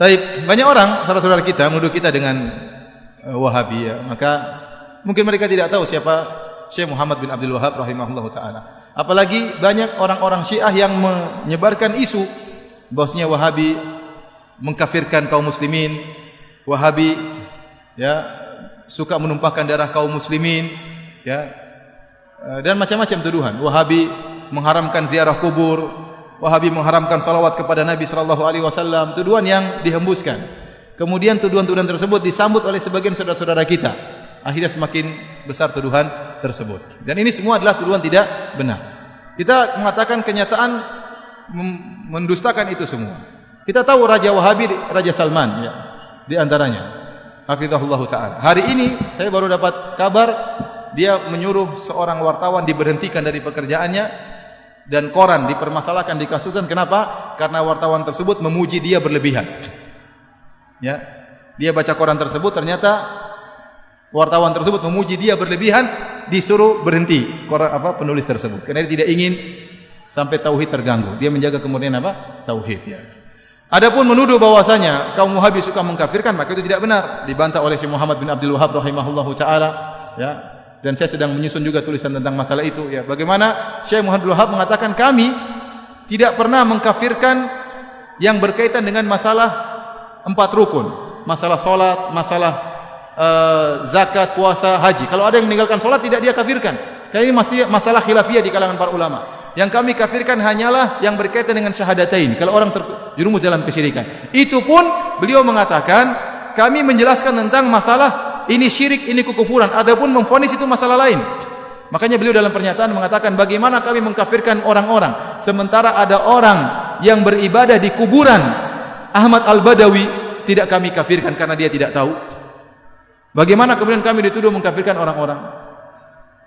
Taib, banyak orang saudara-saudara kita menuduh kita dengan Wahabi, ya. Maka mungkin mereka tidak tahu siapa Syekh Muhammad bin Abdul Wahab rahimahullahu taala. Apalagi banyak orang-orang Syiah yang menyebarkan isu bahwasanya Wahabi mengkafirkan kaum muslimin, Wahabi ya suka menumpahkan darah kaum muslimin, ya. Dan macam-macam tuduhan. Wahabi mengharamkan ziarah kubur, Wahabi mengharamkan salawat kepada Nabi sallallahu alaihi wasallam, tuduhan yang dihembuskan. Kemudian tuduhan-tuduhan tersebut disambut oleh sebagian saudara-saudara kita. Akhirnya semakin besar tuduhan tersebut. Dan ini semua adalah tuduhan tidak benar. Kita mengatakan kenyataan mendustakan itu semua. Kita tahu Raja Wahabi, Raja Salman, ya, di antaranya. Hafizahullah taala. Hari ini saya baru dapat kabar dia menyuruh seorang wartawan diberhentikan dari pekerjaannya. Dan koran dipermasalahkan di kasusan. Kenapa? Karena wartawan tersebut memuji dia berlebihan. Ya, dia baca koran tersebut, ternyata wartawan tersebut memuji dia berlebihan, disuruh berhenti penulis tersebut. Karena dia tidak ingin sampai tauhid terganggu. Dia menjaga kemudian tauhid. Ya. Adapun menuduh bahwasanya kaum Wahabi suka mengkafirkan, maka itu tidak benar. Dibantah oleh Syekh Muhammad bin Abdul Wahab rahimahullahu taala. Ya. Dan saya sedang menyusun juga tulisan tentang masalah itu, ya. Bagaimana Syekh Muhammad bin Wahab mengatakan kami tidak pernah mengkafirkan yang berkaitan dengan masalah 4 rukun, masalah salat, masalah zakat, puasa, haji. Kalau ada yang meninggalkan salat tidak dia kafirkan. Karena ini masih masalah khilafiyah di kalangan para ulama. Yang kami kafirkan hanyalah yang berkaitan dengan syahadatain. Kalau orang terjerumus dalam kesyirikan. Itu pun beliau mengatakan kami menjelaskan tentang masalah ini syirik, ini kekufuran, ataupun memvonis itu masalah lain. Makanya beliau dalam pernyataan mengatakan bagaimana kami mengkafirkan orang-orang sementara ada orang yang beribadah di kuburan Ahmad Al-Badawi tidak kami kafirkan karena dia tidak tahu. Bagaimana kemudian kami dituduh mengkafirkan orang-orang?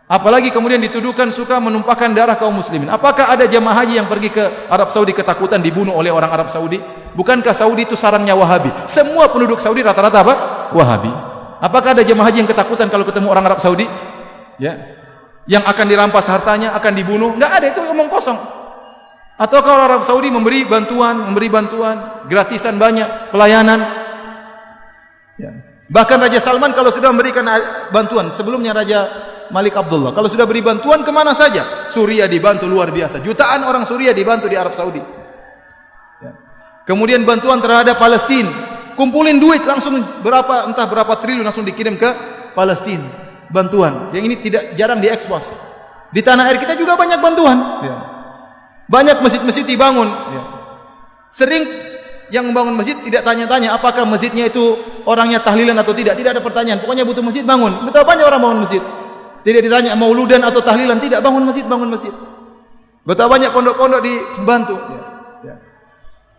Apalagi kemudian dituduhkan suka menumpahkan darah kaum muslimin. Apakah ada jamaah haji yang pergi ke Arab Saudi ketakutan dibunuh oleh orang Arab Saudi? Bukankah Saudi itu sarangnya Wahabi? Semua penduduk Saudi rata-rata apa? Wahabi. Apakah ada jemaah haji yang ketakutan kalau ketemu orang Arab Saudi? Ya. Yang akan dirampas hartanya, akan dibunuh? Enggak ada, itu omong kosong. Atau kalau Arab Saudi memberi bantuan, gratisan banyak, pelayanan. Ya. Bahkan Raja Salman kalau sudah memberikan bantuan, sebelumnya Raja Malik Abdullah, kalau sudah beri bantuan kemana saja? Suriah dibantu luar biasa. Jutaan orang Suriah dibantu di Arab Saudi. Ya. Kemudian bantuan terhadap Palestina. Kumpulin duit langsung entah berapa triliun langsung dikirim ke Palestina. Bantuan. Yang ini jarang diekspos. Di tanah air kita juga banyak bantuan. Ya. Banyak masjid-masjid dibangun. Ya. Sering yang membangun masjid tidak tanya-tanya apakah masjidnya itu orangnya tahlilan atau tidak. Tidak ada pertanyaan. Pokoknya butuh masjid bangun. Betapa banyak orang bangun masjid. Tidak ditanya mauludan atau tahlilan. Tidak, bangun masjid, bangun masjid. Betapa banyak pondok-pondok dibantu. Ya. Ya.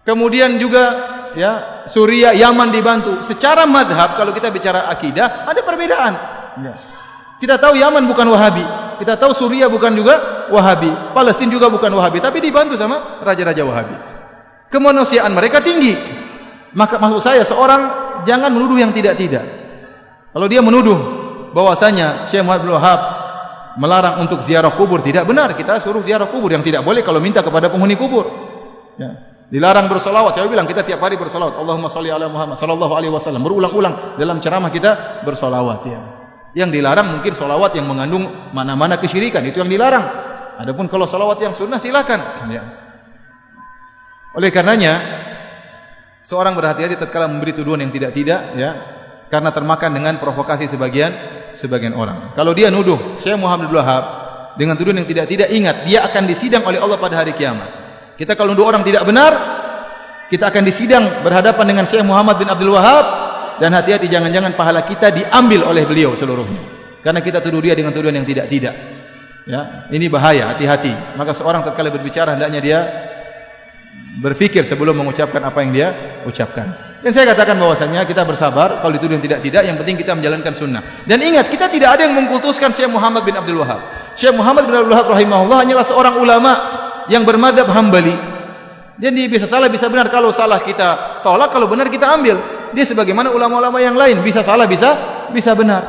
Kemudian juga ya, Suriah, Yaman dibantu. Secara madhab kalau kita bicara akidah ada perbedaan. Ya. Kita tahu Yaman bukan Wahabi, kita tahu Suriah bukan juga Wahabi, Palestina juga bukan Wahabi, tapi dibantu sama raja-raja Wahabi. Kemanusiaan mereka tinggi. Maka maksud saya seorang jangan menuduh yang tidak-tidak. Kalau dia menuduh bahwasanya Syekh Muhammad bin Wahab melarang untuk ziarah kubur, tidak benar. Kita suruh ziarah kubur. Yang tidak boleh kalau minta kepada penghuni kubur. Ya. Dilarang bersolawat. Saya bilang kita tiap hari bersolawat. Allahumma sholli ala Muhammad sallallahu alaihi wasallam. Berulang-ulang dalam ceramah kita bersolawat. Ya. Yang dilarang mungkin solawat yang mengandung mana-mana kesyirikan. Itu yang dilarang. Adapun kalau solawat yang sunnah silakan. Ya. Oleh karenanya seorang berhati-hati tatkala memberi tuduhan yang tidak-tidak, ya, karena termakan dengan provokasi sebagian orang. Kalau dia nuduh Syekh Muhammad bin Wahab dengan tuduhan yang tidak-tidak, ingat dia akan disidang oleh Allah pada hari kiamat. Kita kalau nuduh orang tidak benar, kita akan disidang berhadapan dengan Syekh Muhammad bin Abdul Wahab, dan hati-hati jangan-jangan pahala kita diambil oleh beliau seluruhnya. Karena kita tuduh dia dengan tuduhan yang tidak-tidak. Ya, ini bahaya, hati-hati. Maka seorang tatkala berbicara hendaknya dia berpikir sebelum mengucapkan apa yang dia ucapkan. Dan saya katakan bahwasanya kita bersabar kalau dituduh yang tidak-tidak, yang penting kita menjalankan sunnah. Dan ingat, kita tidak ada yang mengkultuskan Syekh Muhammad bin Abdul Wahab. Syekh Muhammad bin Abdul Wahab rahimahullah hanyalah seorang ulama yang bermadzhab Hambali. Jadi bisa salah bisa benar. Kalau salah kita tolak, kalau benar kita ambil. Dia sebagaimana ulama-ulama yang lain, bisa salah bisa benar.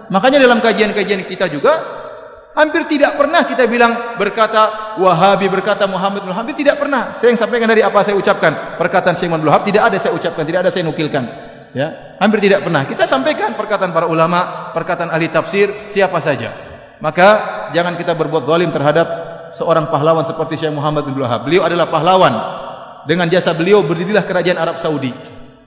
Makanya dalam kajian-kajian kita juga Hampir tidak pernah kita bilang berkata Wahabi, berkata Muhammad bin Wahabi, tidak pernah. Saya yang sampaikan dari apa saya ucapkan. Perkataan Syekh Muhammad bin Wahab tidak ada saya ucapkan, tidak ada saya nukilkan. Ya, hampir tidak pernah. Kita sampaikan perkataan para ulama, perkataan ahli tafsir, siapa saja. Maka jangan kita berbuat zalim terhadap seorang pahlawan seperti Syekh Muhammad bin Wahab. Beliau adalah pahlawan. Dengan jasa beliau berdirilah kerajaan Arab Saudi.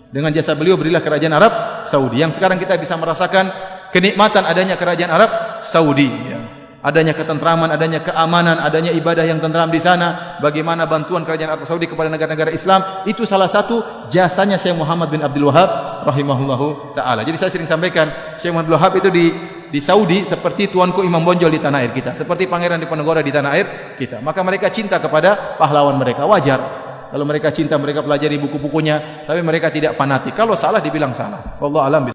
Dengan jasa beliau berdirilah kerajaan Arab Saudi. Yang sekarang kita bisa merasakan kenikmatan adanya kerajaan Arab Saudi. Ya. Adanya ketentraman, adanya keamanan, adanya ibadah yang tentram di sana. Bagaimana bantuan kerajaan Arab Saudi kepada negara-negara Islam, itu salah satu jasanya Syekh Muhammad bin Abdul Wahab rahimahullahu taala. Jadi saya sering sampaikan, Syekh Muhammad bin Wahab itu di Saudi seperti tuanku Imam Bonjol di tanah air kita, seperti Pangeran Diponegoro di tanah air kita. Maka mereka cinta kepada pahlawan mereka, wajar. Kalau mereka cinta, mereka pelajari buku-bukunya, tapi mereka tidak fanatik. Kalau salah dibilang salah. Wallahu alam.